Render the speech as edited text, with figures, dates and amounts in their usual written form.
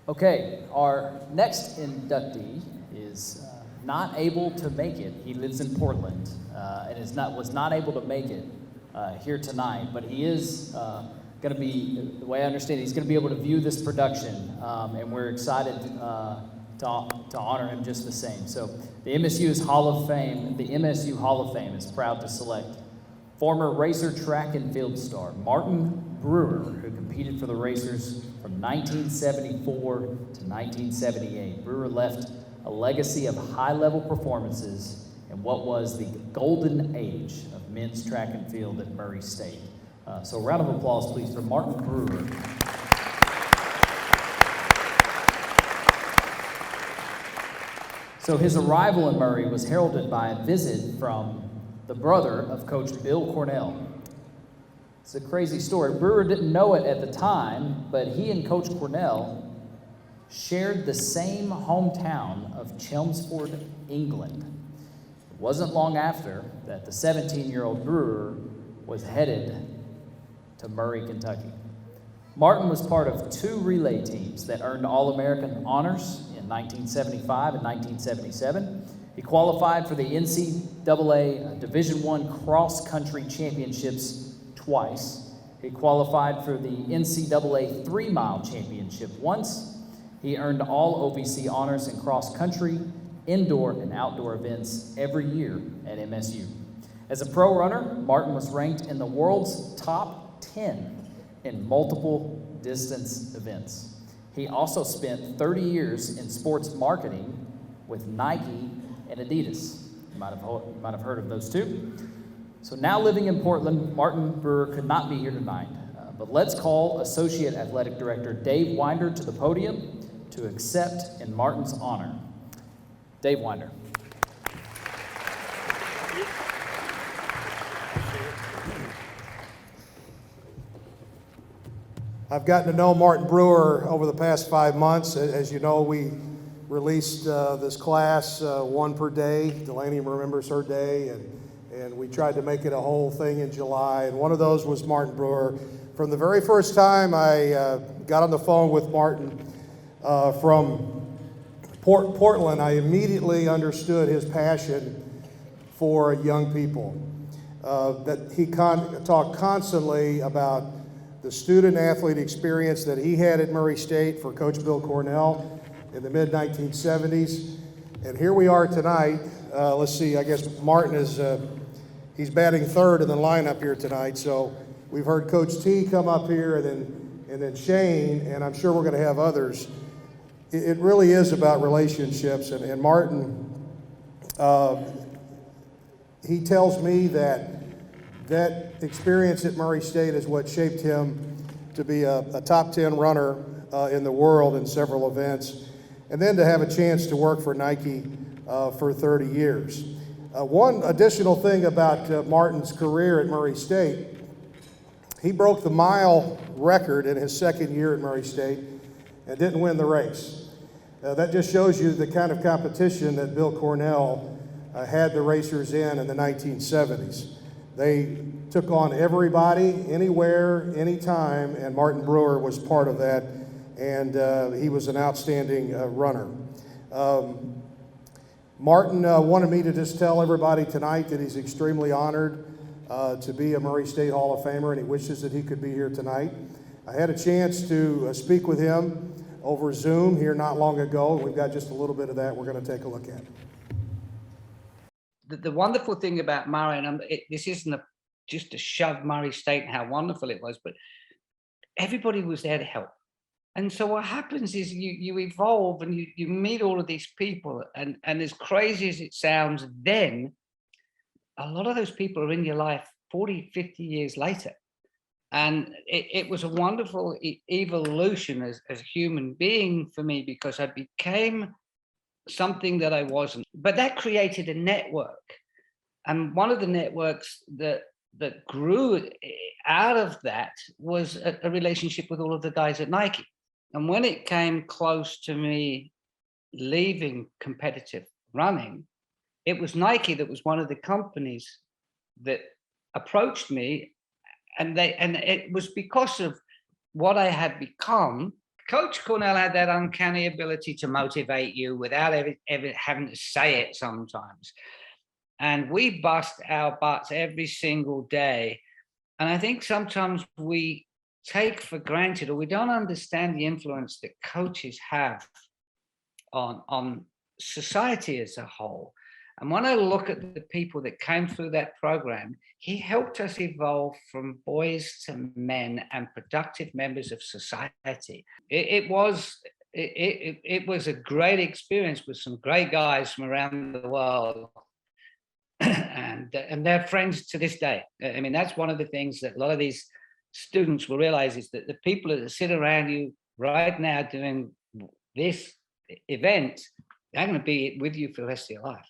Okay, our next inductee is not able to make it. He lives in Portland and was not able to make it here tonight, but he is going to be, the way I understand it, he's going to be able to view this production, and we're excited to honor him just the same. So the MSU Hall of Fame is proud to select former racer track and field star Martyn Brewer, who competed for the Racers from 1974 to 1978. Brewer left a legacy of high-level performances in what was the golden age of men's track and field at Murray State. So a round of applause, please, for Martyn Brewer. So his arrival in Murray was heralded by a visit from the brother of Coach Bill Cornell. It's a crazy story. Brewer didn't know it at the time, but he and Coach Cornell shared the same hometown of Chelmsford, England. It wasn't long after that the 17-year-old Brewer was headed to Murray, Kentucky. Martyn was part of 2 relay teams that earned All-American honors in 1975 and 1977. He qualified for the NCAA Division I cross-country championships twice. He qualified for the NCAA 3-mile championship once. He earned all OVC honors in cross-country, indoor, and outdoor events every year at MSU. As a pro runner, Martyn was ranked in the world's top 10 in multiple distance events. He also spent 30 years in sports marketing with Nike and Adidas. You might have heard of those two. So now living in Portland, Martyn Brewer could not be here tonight. But let's call Associate Athletic Director Dave Winder to the podium to accept in Martyn's honor. Dave Winder. I've gotten to know Martyn Brewer over the past 5 months. As you know, we released this class, 1 per day. Delaney remembers her day, and we tried to make it a whole thing in July. And one of those was Martyn Brewer. From the very first time I got on the phone with Martyn from Portland, I immediately understood his passion for young people. That he talked constantly about the student-athlete experience that he had at Murray State for Coach Bill Cornell in the mid-1970s. And here we are tonight. Let's see, I guess Martyn is, he's batting third in the lineup here tonight. So we've heard Coach T come up here and then Shane, and I'm sure we're going to have others. It really is about relationships. And Martyn, he tells me that experience at Murray State is what shaped him to be a top 10 runner in the world in several events, and then to have a chance to work for Nike for 30 years. One additional thing about Martyn's career at Murray State, he broke the mile record in his second year at Murray State and didn't win the race. That just shows you the kind of competition that Bill Cornell had the racers in the 1970s. They took on everybody, anywhere, anytime, and Martyn Brewer was part of that, and he was an outstanding runner. Martyn wanted me to just tell everybody tonight that he's extremely honored to be a Murray State Hall of Famer, and he wishes that he could be here tonight. I had a chance to speak with him over Zoom here not long ago. We've got just a little bit of that we're going to take a look at. The wonderful thing about Murray, and this isn't just to shove Murray State and how wonderful it was, but everybody was there to help. And so what happens is you evolve and you meet all of these people, and as crazy as it sounds then, a lot of those people are in your life 40, 50 years later. And it was a wonderful evolution as a human being for me, because I became something that I wasn't. But that created a network. And one of the networks that grew out of that was a relationship with all of the guys at Nike. And when it came close to me leaving competitive running, it was Nike that was one of the companies that approached me, and it was because of what I had become Coach Cornell had that uncanny ability to motivate you without ever having to say it sometimes. And we bust our butts every single day. And I think sometimes we take for granted, or we don't understand the influence that coaches have on society as a whole. And when I look at the people that came through that program, he helped us evolve from boys to men and productive members of society. It was a great experience with some great guys from around the world. and they're friends to this day. I mean, that's one of the things that a lot of these students will realize, is that the people that sit around you right now doing this event, they're going to be with you for the rest of your life.